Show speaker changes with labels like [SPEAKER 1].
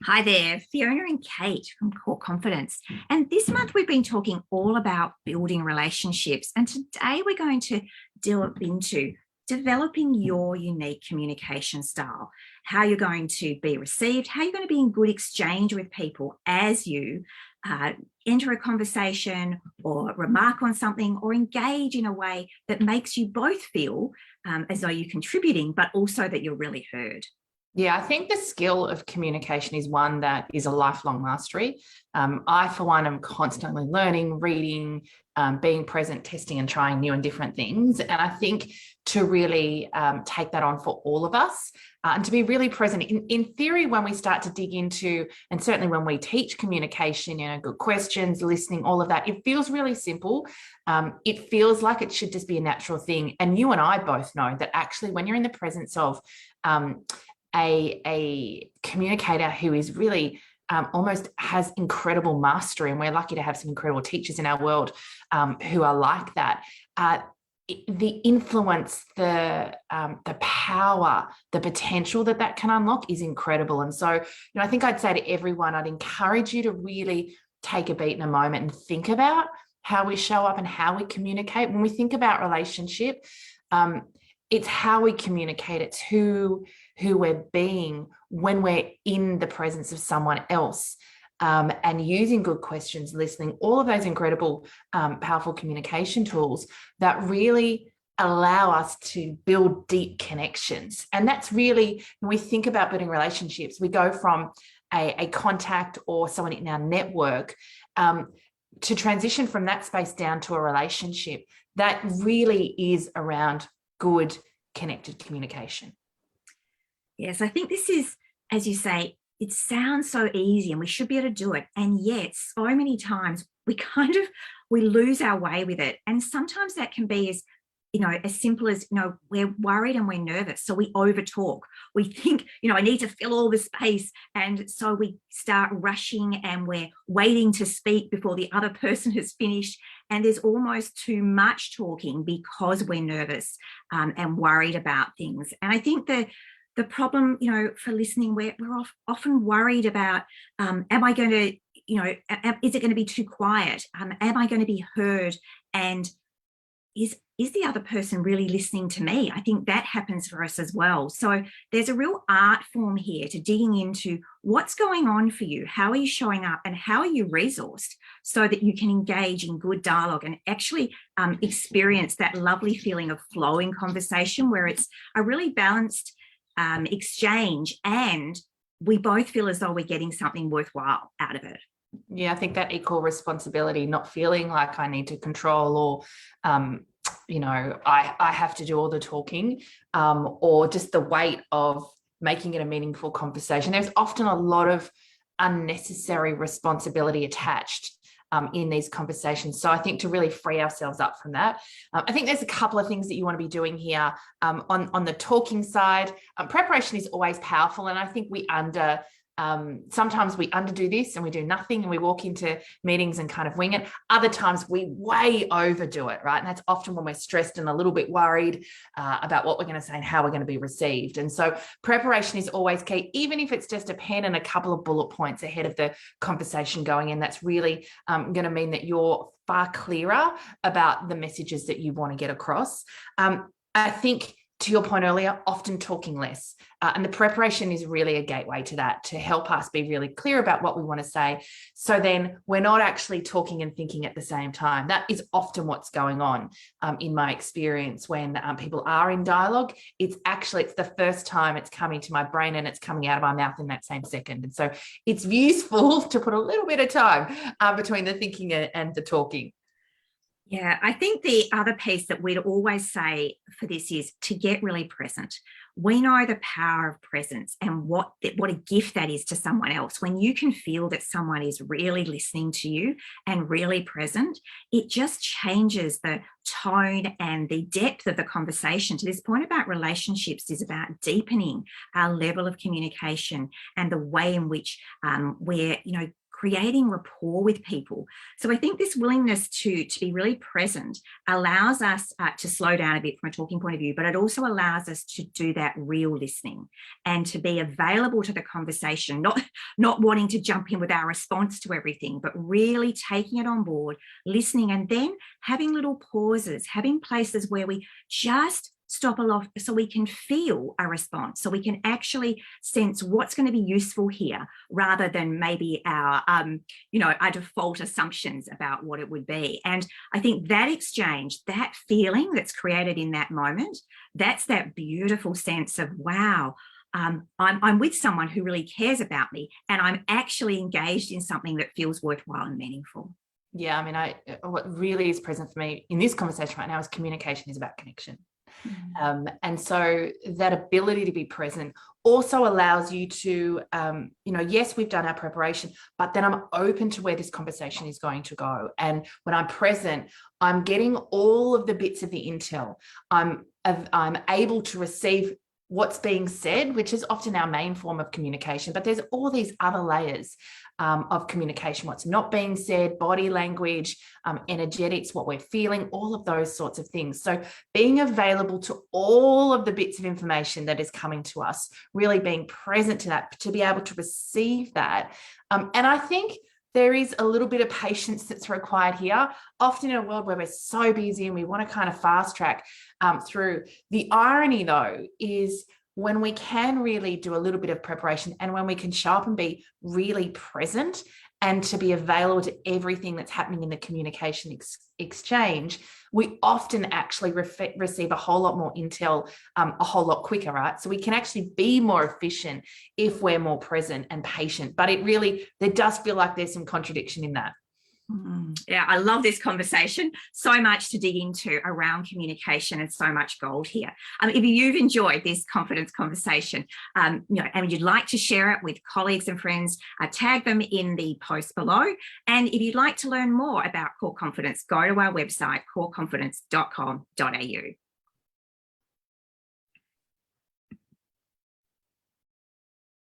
[SPEAKER 1] Hi there, Fiona and Kate from Core Confidence. And this month we've been talking all about building relationships. And today we're going to delve into developing your unique communication style, how you're going to be received, how you're going to be in good exchange with people as you enter a conversation or remark on something or engage in a way that makes you both feel as though you're contributing, but also that you're really heard.
[SPEAKER 2] Yeah, I think the skill of communication is one that is a lifelong mastery. I, for one, am constantly learning, reading, being present, testing and trying new and different things. And I think to really take that on for all of us and to be really present in theory, when we start to dig into, and certainly when we teach communication, good questions, listening, all of that, it feels really simple. It feels like it should just be a natural thing. And you and I both know that actually when you're in the presence of a communicator who is really almost has incredible mastery, and we're lucky to have some incredible teachers in our world who are like that. The influence, the power, the potential that can unlock is incredible. And so, I think I'd say to everyone, I'd encourage you to really take a beat in a moment and think about how we show up and how we communicate. When we think about relationship, it's how we communicate. It's who we're being when we're in the presence of someone else, and using good questions, listening, all of those incredible, powerful communication tools that really allow us to build deep connections. And that's really, when we think about building relationships, we go from a contact or someone in our network to transition from that space down to a relationship that really is around good connected communication.
[SPEAKER 1] Yes, I think this is, as you say, it sounds so easy and we should be able to do it. And yet so many times we lose our way with it. And sometimes that can be as simple as, we're worried and we're nervous. So we overtalk. We think, I need to fill all the space. And so we start rushing and we're waiting to speak before the other person has finished. And there's almost too much talking because we're nervous and worried about things. And I think the problem, for listening, we're often worried about, am I going to, is it going to be too quiet? Am I going to be heard? And is the other person really listening to me? I think that happens for us as well. So there's a real art form here to digging into what's going on for you, how are you showing up, and how are you resourced so that you can engage in good dialogue and actually experience that lovely feeling of flowing conversation where it's a really balanced exchange and we both feel as though we're getting something worthwhile out of it.
[SPEAKER 2] Yeah, I think that equal responsibility, not feeling like I need to control or, I have to do all the talking, or just the weight of making it a meaningful conversation. There's often a lot of unnecessary responsibility attached in these conversations. So I think to really free ourselves up from that, I think there's a couple of things that you want to be doing here on the talking side. Preparation is always powerful. And I think sometimes we underdo this and we do nothing and we walk into meetings and kind of wing it. Other times we way overdo it, right? And that's often when we're stressed and a little bit worried about what we're going to say and how we're going to be received. And so preparation is always key, even if it's just a pen and a couple of bullet points ahead of the conversation going in. That's really going to mean that you're far clearer about the messages that you want to get across. I think, to your point earlier, often talking less. And the preparation is really a gateway to that, to help us be really clear about what we want to say. So then we're not actually talking and thinking at the same time. That is often what's going on in my experience when people are in dialogue. It's the first time it's coming to my brain and it's coming out of my mouth in that same second. And so it's useful to put a little bit of time between the thinking and the talking.
[SPEAKER 1] Yeah, I think the other piece that we'd always say for this is to get really present. We know the power of presence and what a gift that is to someone else. When you can feel that someone is really listening to you and really present, it just changes the tone and the depth of the conversation. To this point about relationships is about deepening our level of communication and the way in which we're, creating rapport with people. So I think this willingness to be really present allows us to slow down a bit from a talking point of view, but it also allows us to do that real listening and to be available to the conversation, not wanting to jump in with our response to everything, but really taking it on board, listening, and then having little pauses, having places where we just stop a lot so we can feel a response, so we can actually sense what's going to be useful here rather than maybe our default assumptions about what it would be. And I think that exchange, that feeling that's created in that moment, that's that beautiful sense of, wow, I'm with someone who really cares about me, and I'm actually engaged in something that feels worthwhile and meaningful.
[SPEAKER 2] Yeah, I mean, what really is present for me in this conversation right now is communication is about connection. And so that ability to be present also allows you to, yes, we've done our preparation, but then I'm open to where this conversation is going to go. And when I'm present, I'm getting all of the bits of the intel. I'm able to receive what's being said, which is often our main form of communication, but there's all these other layers of communication, what's not being said, body language, energetics, what we're feeling, all of those sorts of things. So being available to all of the bits of information that is coming to us, really being present to that, to be able to receive that. And I think there is a little bit of patience that's required here. Often in a world where we're so busy and we want to kind of fast track through. The irony, though, is when we can really do a little bit of preparation and when we can show up and be really present and to be available to everything that's happening in the communication exchange, we often actually receive a whole lot more intel a whole lot quicker, right? So we can actually be more efficient if we're more present and patient. But there does feel like there's some contradiction in that.
[SPEAKER 1] Yeah, I love this conversation. So much to dig into around communication and so much gold here. If you've enjoyed this confidence conversation, and you'd like to share it with colleagues and friends, tag them in the post below. And if you'd like to learn more about core confidence, go to our website, coreconfidence.com.au.